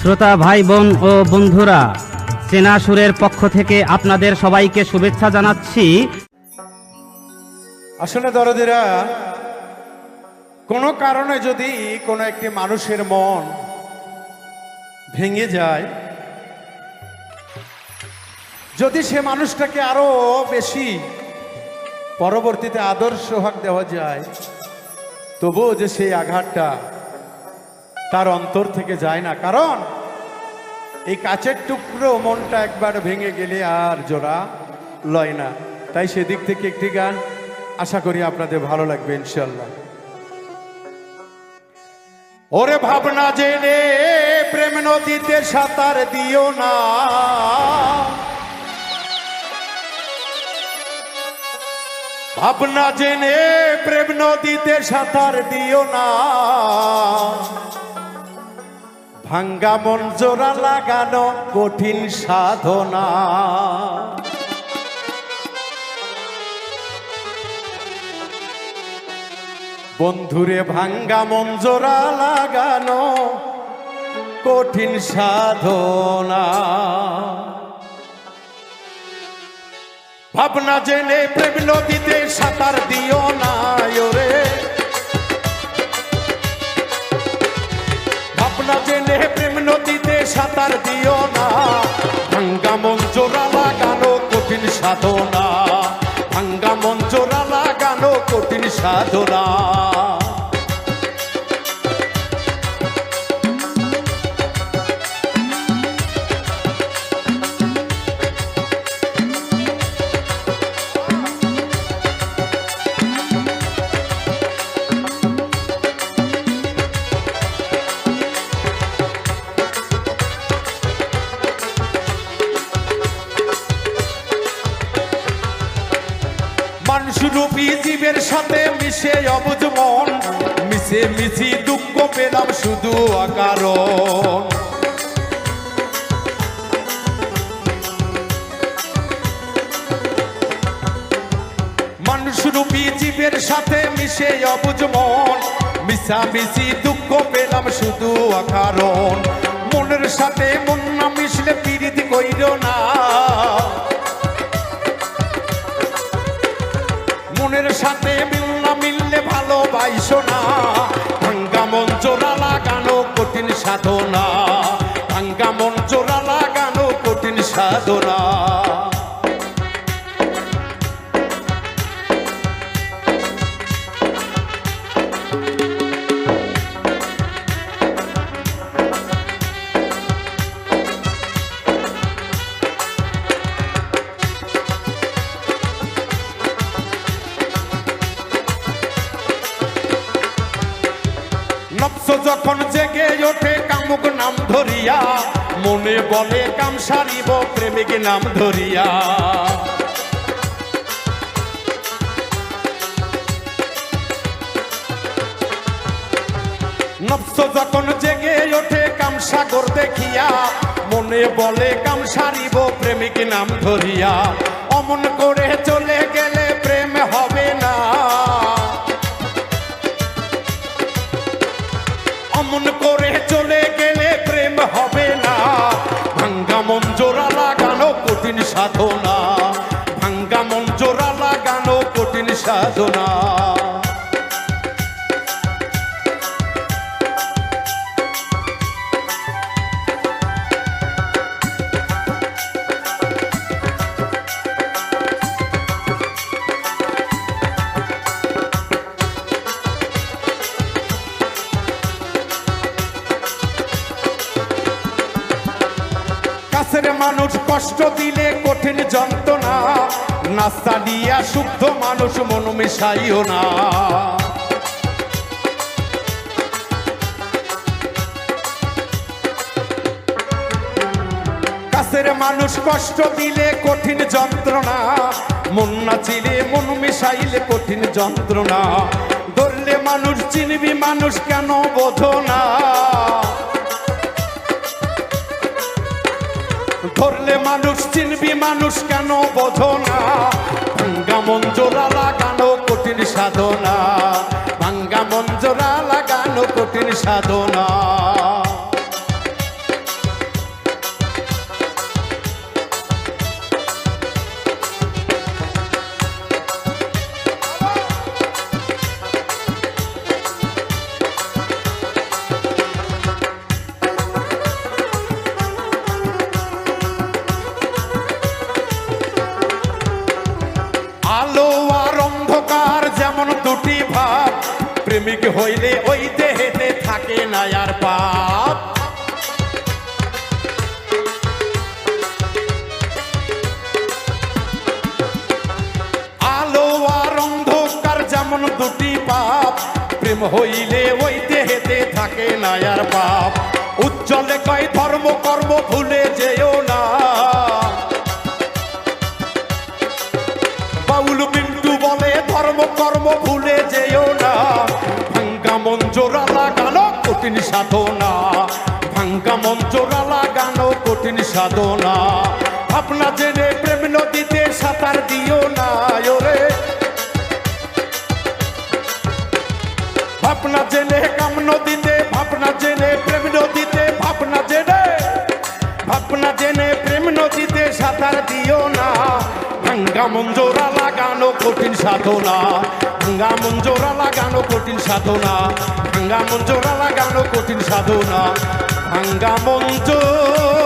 শ্রোতা ভাই বোন ও বন্ধুরা, চেনা সুরের পক্ষ থেকে আপনাদের সবাইকে শুভেচ্ছা জানাচ্ছি। আসলে দরদিরা, কোনো কারণে যদি কোনো একটি মানুষের মন ভেঙে যায়, যদি সে মানুষটাকে আরো বেশি পরবর্তীতে আদর সোহাগ দেওয়া যায়, তবুও যে সেই আঘাতটা তার অন্তর থেকে যায় না। কারণ এই কাচের টুকরো মনটা একবার ভেঙে গেলে আর জোড়া লয় না। তাই সেদিক থেকে একটি গান আশা করি আপনাদের ভালো লাগবে ইনশাল্লাহ। ওরে ভাবনা জেনে প্রেম নদীতে সাঁতার দিও না, ভাবনা জেনে প্রেম নদীতে সাঁতার দিও না, ভাঙ্গা মন জোড়া লাগানো কঠিন সাধনা। বন্ধুরে ভাঙ্গা মন জোড়া লাগানো কঠিন সাধনা। ভাবনা জেনে প্রেম নদীতে সাঁতার দিও না, ওরে ভাবনা জেনে প্রেম নদীতে সাঁতার দিও না, ভাঙ্গা মন জোড়া লাগানো কঠিন সাধনা, ভাঙ্গা মন জোড়া লাগানো কঠিন সাধনা। মানুষরূপী জীবের সাথে মিশে অবুঝ মন, মিশে মিশি দুঃখ পেলাম শুধু অকারণ। মানুষরূপী জীবের সাথে মিশে অবুঝ মন, মিশামিশি দুঃখ পেলাম শুধু অকারণ। মনের সাথে মন না মিশলে প্রীতি কইরো না, মনের সাথে মিল না মিললে ভালোবাসো না, ভাঙ্গা মন জোড়া লাগানো কঠিন সাধনা, ভাঙ্গা মন জোড়া লাগানো কঠিন সাধনা। নফস যখন জেগে ওঠে কামুক নাম ধরিয়া, মনে বলে কাম সারিব প্রেমিক নাম ধরিয়া। নফস যখন জেগে ওঠে কাম সাগর দেখিয়া, মনে বলে কাম সারিব প্রেমিক নাম ধরিয়া। অমন করে চলে গেলে প্রেম হবে না, অমন করে চলে গেলে প্রেম হবে না, ভাঙ্গা মন জোড়া লাগানো কঠিন সাধনা, ভাঙ্গা মন জোড়া লাগানো কঠিন সাধনা। কাছের মানুষ কষ্ট দিলে কঠিন যন্ত্রণা, নাস্তা দিয়া শুদ্ধ মানুষ মন মিশাইও না। কাছের মানুষ কষ্ট দিলে কঠিন যন্ত্রণা, মন নাচিলে মন মিশাইলে কঠিন যন্ত্রণা। ধরলে মানুষ চিনবি মানুষ কেন বোঝো না, ধরলে মানুষ চিনবি মানুষ কেন বোঝো না, ভাঙ্গা মন জোড়া লাগানো কঠিন সাধনা, ভাঙ্গা মন জোড়া লাগানো কঠিন সাধনা। প্রেমিক হইলে ওই দেহেতে থাকে না আর পাপ। আলো আর অন্ধকার যেমন দুটি পাপ, প্রেম হইলে ওই দেহেতে থাকে না আর পাপ। উজ্জ্বলে কয় ধর্ম কর্ম ভুলে যেও না, বাউল বিন্দু বলে ধর্ম কর্ম ভুলে যেও না। ভাঙ্গা মন জোড়া লাগানো কঠিন সাধনা, ভাঙ্গা মন জোড়া লাগানো কঠিন সাধনা। ভাবনা জেনে প্রেম নদীতে সাঁতার দিও না ওরে, ভাবনা জেনে কাম নদীতে, ভাবনা জেনে প্রেম নদীতে, ভাবনা জেনে প্রেম নদীতে সাঁতার দিও না। ভাঙ্গা মন জোড়া লাগানো কঠিন সাধনা, ভাঙ্গা মন জোড়া লাগানো কঠিন সাধনা, ভাঙ্গা মন জোড়া লাগানো কঠিন সাধনা, ভাঙ্গা মন জোড়া